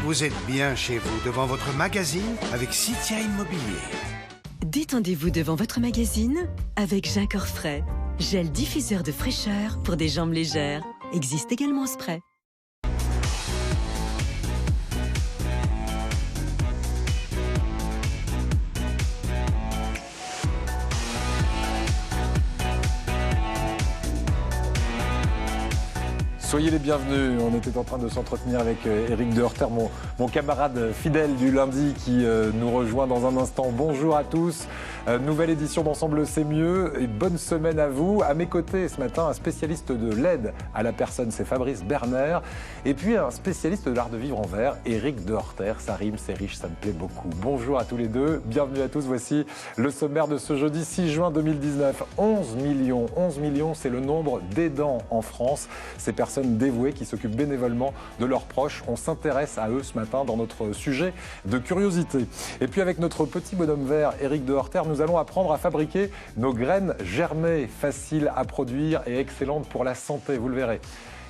Vous êtes bien chez vous, devant votre magazine, avec Citia Immobilier. Détendez-vous devant votre magazine avec Jacques Orfray. Gel diffuseur de fraîcheur pour des jambes légères. Existe également en spray. Soyez les bienvenus. On était en train de s'entretenir avec Éric de Horter, mon camarade fidèle du lundi qui nous rejoint dans un instant. Bonjour à tous. Nouvelle édition d'Ensemble c'est mieux et bonne semaine à vous. À mes côtés ce matin, un spécialiste de l'aide à la personne, c'est Fabrice Berner. Et puis un spécialiste de l'art de vivre en verre, Éric de Horter. Ça rime, c'est riche, ça me plaît beaucoup. Bonjour à tous les deux. Bienvenue à tous. Voici le sommaire de ce jeudi 6 juin 2019. 11 millions, c'est le nombre d'aidants en France. Ces personnes dévoués qui s'occupent bénévolement de leurs proches. On s'intéresse à eux ce matin dans notre sujet de curiosité. Et puis avec notre petit bonhomme vert, Éric de Horter, nous allons apprendre à fabriquer nos graines germées, faciles à produire et excellentes pour la santé, vous le verrez.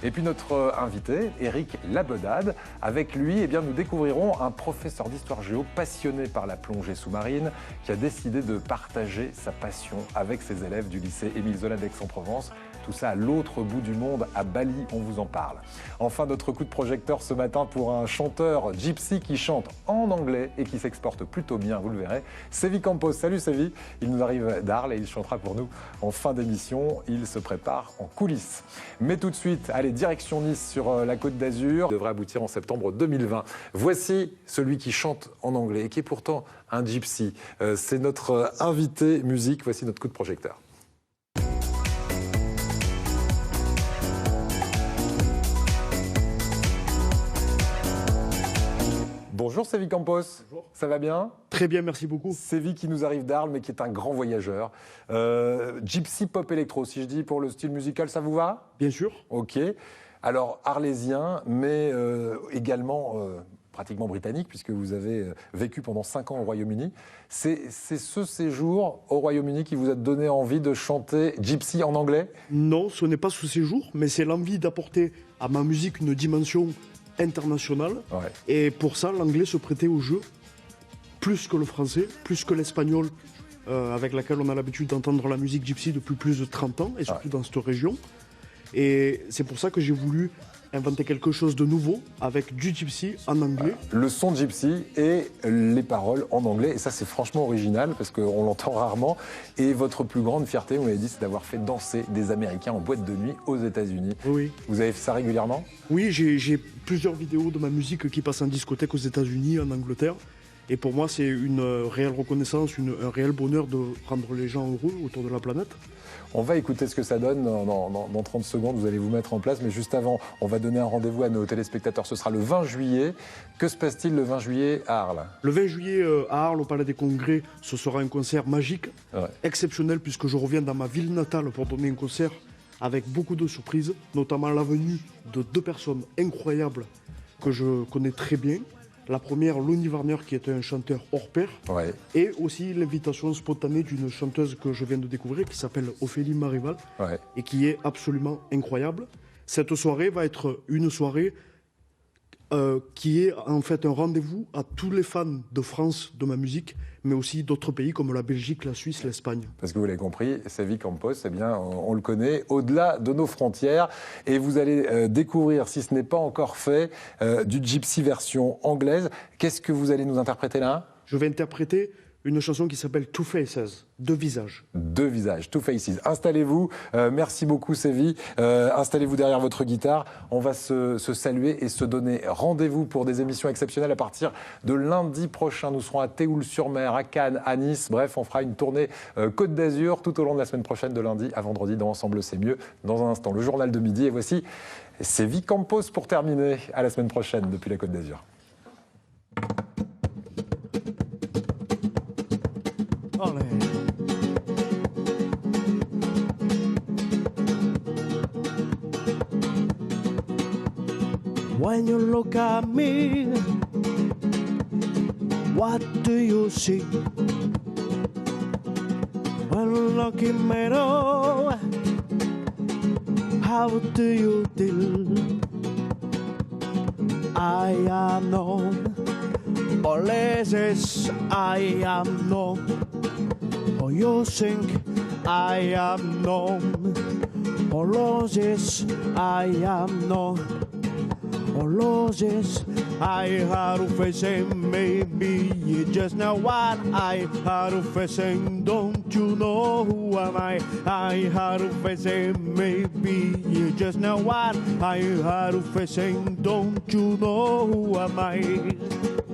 Et puis notre invité, Éric Labedade. Avec lui, nous découvrirons un professeur d'histoire géo passionné par la plongée sous-marine qui a décidé de partager sa passion avec ses élèves du lycée Émile Zola d'Aix-en-Provence. Tout ça à l'autre bout du monde, à Bali, on vous en parle. Enfin, notre coup de projecteur ce matin pour un chanteur gypsy qui chante en anglais et qui s'exporte plutôt bien, vous le verrez. Sévi Campos, salut Sévi. Il nous arrive d'Arles et il chantera pour nous en fin d'émission. Il se prépare en coulisses. Mais tout de suite, allez, direction Nice sur la Côte d'Azur. Devrait aboutir en septembre 2020. Voici celui qui chante en anglais et qui est pourtant un gypsy. C'est notre invité musique. Voici notre coup de projecteur. Bonjour Sévi Campos. Bonjour. Ça va bien? Très bien, merci beaucoup. Sévi qui nous arrive d'Arles, mais qui est un grand voyageur. Gypsy pop électro, si je dis pour le style musical, ça vous va? Bien sûr. Ok. Alors arlésien, mais également pratiquement britannique, puisque vous avez vécu pendant 5 ans au Royaume-Uni. C'est ce séjour au Royaume-Uni qui vous a donné envie de chanter Gypsy en anglais? Non, ce n'est pas ce séjour, mais c'est l'envie d'apporter à ma musique une dimension international. Ouais. Et pour ça, l'anglais se prêtait au jeu, plus que le français, plus que l'espagnol, avec laquelle on a l'habitude d'entendre la musique gypsy depuis plus de 30 ans, et surtout dans cette région. Et c'est pour ça que j'ai voulu inventer quelque chose de nouveau avec du gypsy en anglais. Le son gypsy et les paroles en anglais. Et ça, c'est franchement original parce qu'on l'entend rarement. Et votre plus grande fierté, vous m'avez dit, c'est d'avoir fait danser des Américains en boîte de nuit aux États-Unis. Oui. Vous avez fait ça régulièrement? Oui, j'ai plusieurs vidéos de ma musique qui passent en discothèque aux États-Unis, en Angleterre. Et pour moi, c'est une réelle reconnaissance, un réel bonheur de rendre les gens heureux autour de la planète. On va écouter ce que ça donne dans 30 secondes, vous allez vous mettre en place. Mais juste avant, on va donner un rendez-vous à nos téléspectateurs. Ce sera le 20 juillet. Que se passe-t-il le 20 juillet à Arles? Le 20 juillet à Arles, au Palais des Congrès, ce sera un concert magique, exceptionnel, puisque je reviens dans ma ville natale pour donner un concert avec beaucoup de surprises, notamment la venue de 2 personnes incroyables que je connais très bien. La première, Lonnie Warner, qui est un chanteur hors pair, et aussi l'invitation spontanée d'une chanteuse que je viens de découvrir, qui s'appelle Ophélie Marival, et qui est absolument incroyable. Cette soirée va être une soirée qui est en fait un rendez-vous à tous les fans de France, de ma musique, mais aussi d'autres pays comme la Belgique, la Suisse, l'Espagne. Parce que vous l'avez compris, Sévi Campos, eh bien, on le connaît au-delà de nos frontières. Et vous allez découvrir, si ce n'est pas encore fait, du gypsy version anglaise. Qu'est-ce que vous allez nous interpréter là? Je vais interpréter une chanson qui s'appelle Two Faces, 2 visages. 2 visages, Two Faces. Installez-vous, merci beaucoup Sévi, installez-vous derrière votre guitare. On va se saluer et se donner rendez-vous pour des émissions exceptionnelles à partir de lundi prochain. Nous serons à Théoul-sur-Mer, à Cannes, à Nice. Bref, on fera une tournée Côte d'Azur tout au long de la semaine prochaine, de lundi à vendredi dans Ensemble c'est mieux. Dans un instant, le journal de midi. Et voici Sévi Campos pour terminer. À la semaine prochaine depuis la Côte d'Azur. When you look at me, what do you see? Unlucky meadow, how do you deal? I am known. Places I am known. Oh, you think I am known. Places I am known. Places I had to face and maybe you just know what I had to face and don't you know who am I had to face and maybe you just know what I had to face and don't you know who am I.